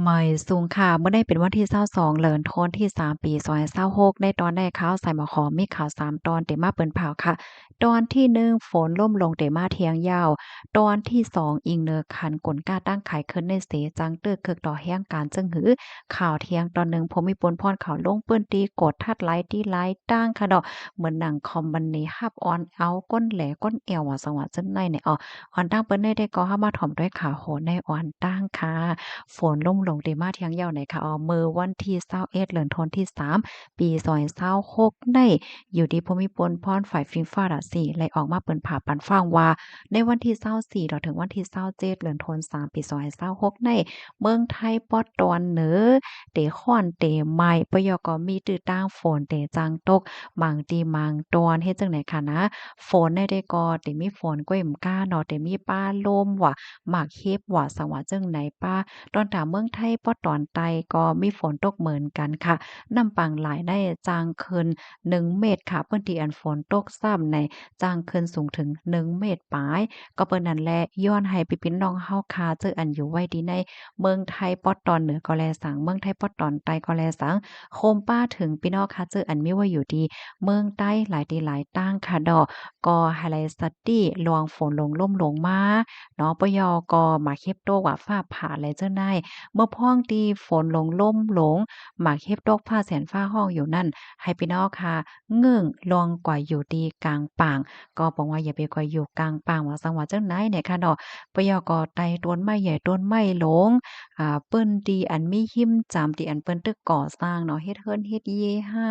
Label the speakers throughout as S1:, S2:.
S1: ไม่สูงค่ะเมื่อได้เป็นวันที่22เดือนธันวาคมที่3ปี2026ได้ตอนได้ข่าวใส่หมอขอมีข่าว3ตอนเต็มมาเปิ้นเผาค่ะตอนที่1ฝนล่มลงเต็มมาเที่ยงยาวตอนที่2อิงเนอคันกลก้าตั้งขายขึ้นในเสจังตึกคึกต่อแห่งการจึงหือข่าวเที่ยงตอนหนึ่งผมมีปนพรข่าวลงเปิ้นตีกดทัดไลค์ตีไลค์ตั้งค่ะดอกเหมือนหนังคอมบันนี้ฮับออนเอาก้นแหลก้นแอวว่าสังว่าจังได๋เนี่ยออนตั้งเปิ้นได้ก็เฮามาถ่อมด้วยข่าวโหดในออนตั้งค่ะ ฝนล่มลงเดมาเที่ยงยาวไหนคะมื้อวันที่21เดือนธันวาคมที่3ปี2026ได้อยู่ที่ภูมิพลพรฝ่ายฟิล์มฟ้าราศีไหลออกมาเปิ้นผาปันฟังว่าในวันที่24ถึงวันที่27เดือนธันวาคม3ปี2026ในเมืองไทยปอดตอนเหนือเตค่อนเตไหม้ปยก็มีตื้อต้างฝนเตจังตกบางทีบางตอนเฮ็ดจังได๋คะนะฝนได้ก็เตมีฝนกล้วยมก้าเนาะเตมีป้าลมว่าหมากเฮ็บว่าสังว่าจังไหนป้า ตอนถามเมืองไทยปอตอนใต้ก็มีฝนตกเหมือนกันค่ะน้ำปังหลายได้จางขึ้น1เมตรค่ะพื้นที่อันฝนตกซ้ำในจางขึ้นสูงถึง1เมตรปลายก็เปิ้นนั่นแหละย้อนให้พี่น้องเฮาคาเจออันอยู่ไว้ดีในเมืองไทยปอตอนเหนือก็แลสังเมืองไทยปอตอนใต้ก็แลสังโคมป้าถึงพี่น้องคาเจออันมีไว้อยู่ดีเมืองใต้หลายดีหลายตั้งค่ะดอกก็ไฮไลท์สตีลวงฝนลงล่มลงมาเนาะปยก็มาเค็บโตว่าฟ้าผ่าแลเจ้านาย เมื่อพ้องตีฝนลงล่มหลงหมากเฮ็บดอกผ้าแสนฟ้าห้องอยู่นั่นให้พี่น้องค่ะเงื่งลองกว่าอยู่ดีกลางป่างก็บอกว่าอย่าไปกว่าอยู่กลางป่างว่าสังว่าจังไหนเนี่ยค่ะเนาะปยก็ไต่ต้นไม้ใหญ่ต้นไม้หลงเปิ้นดีอันมีหิมจำที่อันเปิ้นตึกก่อสร้างเนาะเฮ็ดเฮิรนเฮ็ดเยห้า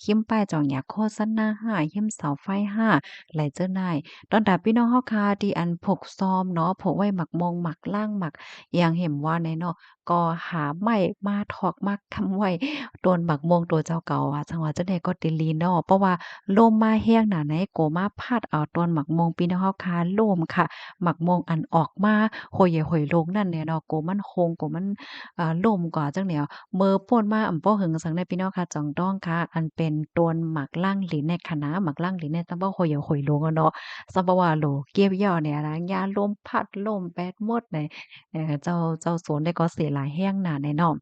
S1: หิมป้ายจองหยักโฆษณาห้าหิมเสาไฟห้าไหลเจ้านายตอนดาพี่น้องเฮาค่ะที่อันพกซอมเนาะพกไว้หมักมงหมักล่างหมักอย่างเห็นว่าในเนาะ ก็หาไม้มาถอกมาทำไว้ต้นบักม่วงตัวเจ้าเก่าอะจังหว่าจังใดก็ติลีเนาะเพราะว่าลมมาแรงหนาไหนก็มาพัดเอาต้นหมักม่วงพี่น้องเฮาคาล่มค่ะหมักม่วงอันออกมาโหยโหยโลงนั่นแหละเนาะก็มันโคงก็มันล่มกว่าจังแนวเม่อป่นมาอำป้อหึงสังใดพี่น้องค่ะจ่องต้องค่ะอันเป็นต้นหมากลั่งหลินในคะน้าหมากลั่งหลินในตำบลโหยโหยโลงอะเนาะซัมปะว่าโหลเก็บยอเนี่ยนะยาลมพัดลมแปดหมดใน เจ้าสวนได้ก็เสียหลายแห้งหนาแน่นอน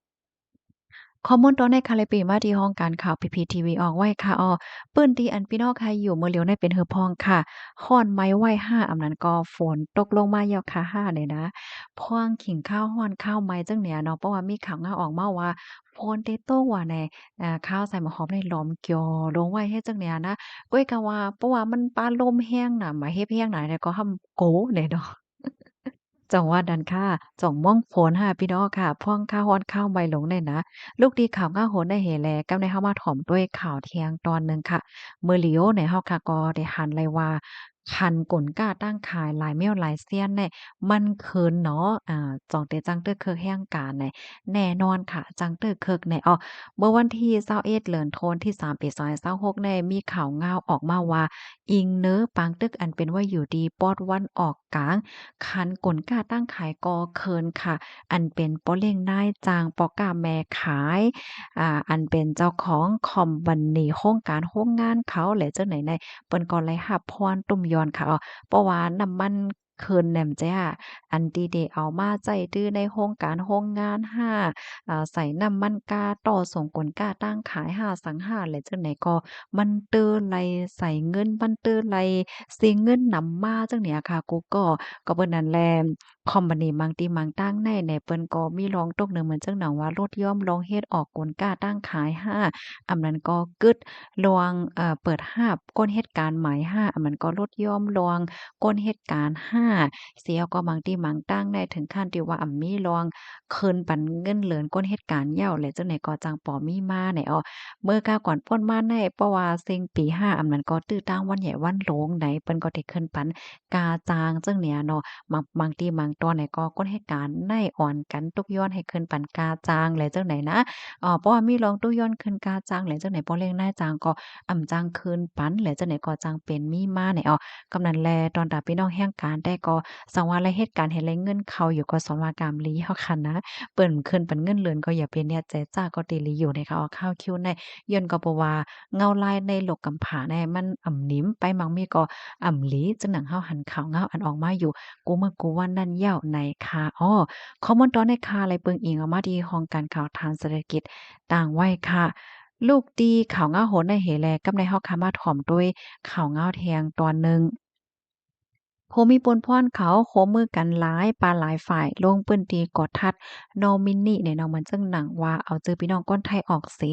S1: ข้อมูลตัวในคาเลปีมาที่ห้องการข่าว PPTV ออกไว้ค่ะปื้นที่อันพี่น้องใครอยู่เมื่อเลียวในเป็นเฮือพองค่ะค้อนไม้ไว้5อำนั้นก็ฝนตกลงมาแล้วค่ะ5เลยนะพวงขิงข้าวฮ้อนข้าวไม้จังเนี่ยเนาะเพราะว่ามีข่าวงาออกมาว่าฝนเตโต้ว่าในข้าวใส่หมะฮอมในหลอมเกี่ยวลงไว้เฮ็ดจังเนี่ยนะก้อยก็ว่าเพราะว่ามันปานลมแห้งน่ะหมายเฮ็ดแห้งน่ะแล้วก็ทำโกเนี่ยเนาะ จังหวัดนั้นค่ะจ่องม่องโผนค่ะพี่น้องค่ะพ่องข้าวฮ้อนข้าวใบหลงได้นะลูกดีข่าวง้าโหนได้เหแลกำได้เข้ามาถ่อมด้วยข่าวเที่ยงตอนหนึ่งค่ะมื้อหลิวในเฮาค่ะก็ได้หันเลยว่าคันกลก้าตั้งขายหลายเมี่ยวหลายเซียนเนี่ยมันคืนเนาะจ่องเตจังตึกเคิกแห่งการเนี่ยแน่นอนค่ะจังตึกเคิกเนี่ยเมื่อวันที่21เดือนธันวาคมที่3ปี2026เนี่ยมีข่าวงาวออกมาว่าอิงเน้อปางตึกอันเป็นว่าอยู่ดีปอดวันออกกลาง คันกลก้าตั้งขายกอเคินค่ะอันเป็นโป้เล้งนายจางปอกาแม่ขายอันเป็นเจ้าของคอมบันนีโครงการโรงงานเขาแหละจังไหนในเปิ้นก็เลยรับพรตุ่มยอนค่ะเพราะว่าน้ำมันเคินแหนมจ้าอันที่ได้เอามาใจดื้อในโรงการโรงงานห้าใส่น้ำมันกาต่อส่งกลก้าตั้งขายห้าสังห้าแหละจังไหนก็มันเตื้อไหลใส่เงินมันเตื้อไหลสิเงินนำมาจังเนี่ยค่ะกูก็เปิ้นนั่นแหละคอมพานีบางตีบางตั้งในเปิ้นก็มีร้องตกหนึ่งเหมือนจังหนังว่าลดย่อมลองเฮ็ดออกกลกล้าตั้งขาย5อำนั้นก็กึดลวงเปิดหาบก้นเหตุการณ์หมาย5อำนั้นก็ลดย่อมลวงก้นเหตุการณ์5เสียก็บางตีบางตั้งได้ถึงขั้นที่ว่ามีลวงคืนปันเงินเหลินก้นเหตุการณ์เหย้าแหละจังไหนก็จังปอมีมาไหนเมื่อกาวก่อนพ้นมาในเพราะว่าซิงปี5อำนั้นก็ตื้อตั้งวันใหญ่วันโหลงไหนเปิ้นก็ได้ขึ้นปันกาจางจังเนี่ยเนาะ บางทีบางตอนเนี่ยก็ก้นเหตุการณ์ในอ่อนกันตุกย้อนให้ขึ้นปันกาจางแหละจังไหนนะเพราะว่ามีรองตุกย้อนขึ้นกาจางแหละจังไหนบ่เร่งนายจางก็อ่ำจางคืนปันแหละจังไหนก็จางเป็นมีมาเนี่ยกำนันแลตอนตาพี่น้องแห่งการได้ก็สังว่าและเหตุการณ์ให้แลเงินเข้าอยู่ก็สอนว่ากามลีเฮาคันนะเปิ้นขึ้นปันเงินเลือนก็อย่าเป็นเนี่ยใจจ้าก็ติลีอยู่ในเขาเอาข้าวคิวในย้อนก็บ่ว่าเงาลายในโลกกำผาในมันหนิมไปมังมีก็หลีจังหนังเฮาหันข่าวเงาอันออกมาอยู่ กูว่านั่นย ย่าวในค่ะอ้อข้อมูลตอนในค่ะเลยเปิงอิงเอามาที่ห้องการข่าวทางเศรษฐกิจต่างไว้ค่ะลูกดีข่าวง้าวโหนในเหแลกำในเฮาคามาถ่อมด้วยข่าวง้าวแทงตอนหนึ่ง โพมีปนพ่อนเขาโคมือกันหลายปลาหลายฝ่ายลงปื้นตีกอดทัดนอมินิเนี่ยเนาะมันจึงหนังว่าเอาจือพี่น้องก้นไทยออกสี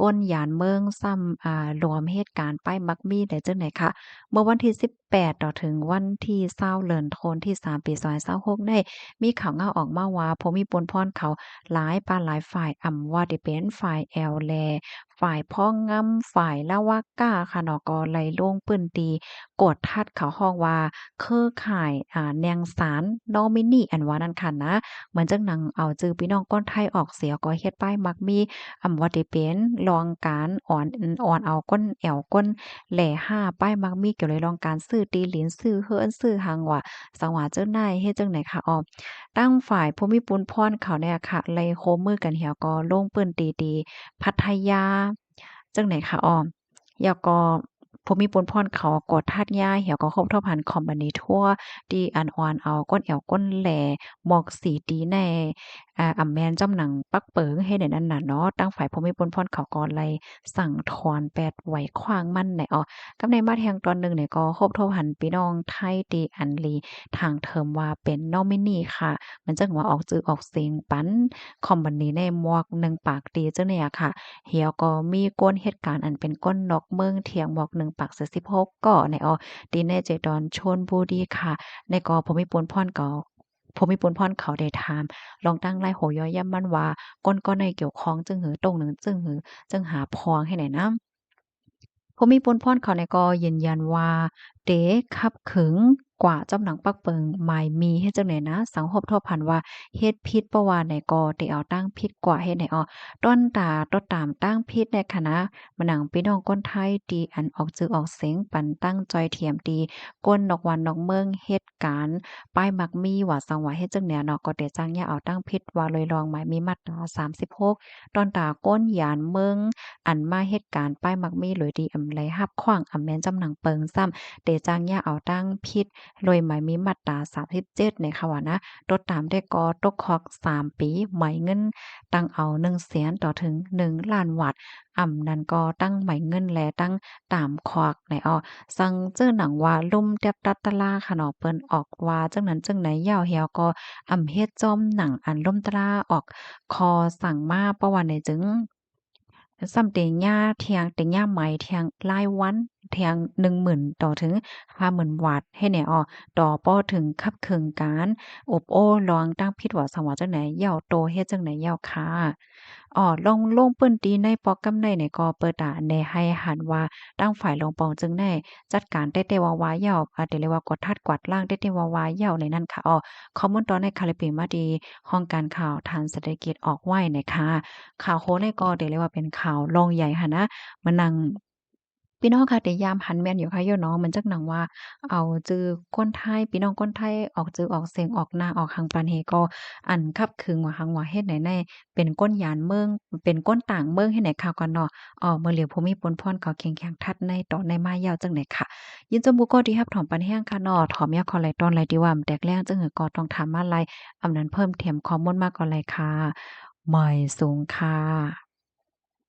S1: ก้นหยานเมืองซ้ำรวมเหตุการณ์ป้ายมักมีได้จังไหนคะเมื่อวันที่18ต่อถึงวันที่20เดือนธันวาคมที่3ปี2026ได้มีข่าวเงาออกมาว่าโพมีปนพ่อนเขาหลายปลาหลายฝ่ายว่าได้เป็นฝ่ายแอลแลฝ่ายพ้องงำฝ่ายละวาก้าค่ะเนาะก็ไล่ลงปื้นตีกดทัดเขาห้องว่า เครือข่ายแนงสารนอมินีอันว่านั่นค่ะนะเหมือนจังหนังเอาจื่อพี่น้องก้อนไทยออกเสียก็เฮ็ดป้ายมักมีว่าได้เป็นรองการอ่อนเอาก้นแอวก้นแหล่ห้าป้ายมักมีเกี่ยวเลยรองการซื้อตีหลินซื้อเฮิรนซื้อหังว่าสังว่าเจ้านายเฮ็ดจังไหนคะอ้อตั้งฝ่ายภูมิพลพรเขาเนี่ยค่ะไล่โคมือกันเหี่ยวก็ลงปืนตีๆพัทยาจังไหนคะอ้อแล้วก็ภูมิพลพรเขากดทาดย่าเหี่ยวก็ครบเท่าพันคอมบันนี้ทั่วดีอันอ่อนเอาก้นแอวก้นแหล่หมอกสีตีในอำแม่นจำหนังปักเปิงเฮ็ดให้นั่นน่ะเนาะตั้งฝ่ายภูมิพลพรเขาก็ไล่สั่งถอนแปดไว้ขวางมันแหน่อ้อกำในมาแทงตอนหนึ่งเนี่ยก็ครบเท่าหันพี่น้องไทยตีอันลีทางเทิมว่าเป็นนอมินีค่ะมันจังว่าออกจื่อออกเสียงปันคอมบันนี้ในหมวกหนึ่งปากตีจังเนี่ยค่ะ เหี่ยวก็มีก้นเหตุการณ์อันเป็นก้นนอกเมืองเถียงหมอกหนึ่งปักเส16ก่อในตีในเจดอนชนบุรีค่ะในกอภูมิพลพรเก่าภูมิพลพรเขาได้ถามลองตั้งไล่โหย้อยย่ำมันว่าก้นก็ในเกี่ยวข้องจึงหือตรงหนึ่งจึงหาพองให้ไหนนะ ผู้มีพลพรเขาเนี่ยก็ยืนยันว่าเดคับขึงกว่าจำหนังปักเปิงหมายมีเฮ็ดจังได๋นะสังคมทั่วพันว่าเฮ็ดผิดบ่ว่าไหนก็ได้เอาตั้งผิดกว่าเฮ็ดไหนต้นตาต้นตามตั้งผิดในคณะมาหนังพี่น้องคนไทยที่อันออกชื่อออกเสียงปันตั้งจอยเทียมดีก้นนอกวันนอกเมืองเฮ็ดการป้ายมักมีว่าสังว่าเฮ็ดจังแนวเนาะก็ได้จังอย่าเอาตั้งผิดว่าลอยลองหมายมีมาตรา36ต้นตาก้นหยานเมือง อันมาเหตุการณ์ป้ายมักมีหลวยดีอำไลหับขว้างแม่นจำหนังเปิงซ้ำเตจางย่าเอาตั้งพิษโดยหมายมีมาตรา37ในค่ะว่านะตดตามได้ก่อตกคอก3ปีหมายเงินตั้งเอา100,000ต่อถึง1,000,000 บาทนั้นก็ตั้งหมายเงินแลตั้งตามควักในสังเจอหนังว่าลุ่มแตบตัดตะลาค่ะเนาะเปิ้นออกว่าจังนั้นจังไหนยาวเหี่ยวก็เฮ็ดจอมหนังอันล่มตะลาออกคอสั่งมาเพราะว่าในจึง ซ้ำเต็งย่าเที่ยงเต็งย่าไหมเที่ยงรายวันเที่ยง10,000ต่อถึง50,000บาทให้แหน่ต่อป้อถึงคับเคิงการอบโอ้ลองตั้งผิดว่าสังว่าจังไหนเหย้าโตเฮ็ดจังไหนเหย้าค่ะลงเปิ้นตีในปอกกำในเนี่ยก็เปิดแหน่ให้หันว่าตั้งฝ่ายลงปองจึงได้จัดการเต้ๆวาๆเหย้าเดี๋ยวเรียกว่ากดทัดกวาดล้างเต้ๆวาๆเหย้าในนั้นค่ะข้อมูลตอนในคาลิปมาดีห้องการข่าวทางเศรษฐกิจออกไว้นะคะ ข่าวโค้ในก็เรียกได้ว่าเป็นข่าวรองใหญ่หั้นนะมานั่งพี่น้องค่ะแต่ยามหันแม่นอยู่ค่ะโยเนาะมันจักหนังว่าเอาจื่อคนไทยพี่น้องคนไทยออกจื่อออกเสียงออกหน้าออกหังปานเฮก็อันคับคึงว่าหังว่าเฮ็ดไหนแน่เป็นก้นหยานเมืองเป็นก้นต่างเมืองเฮ็ดไหนข่าวก่อนเนาะเมื่อเหลียวภูมิพลพรเขาแข็งแข็งทัดในตอนในมายาวจังไหนค่ะยินจมบุก็ดีรับถอมปันแห้งค่ะเนาะถอมยาคอไหลตอนไหลดีว่าแตกแรงจังหือก็ต้องถามมาไลอำนั้นเพิ่มเติมข้อมูลมากก่อนเลยค่ะไม่สูงค่ะ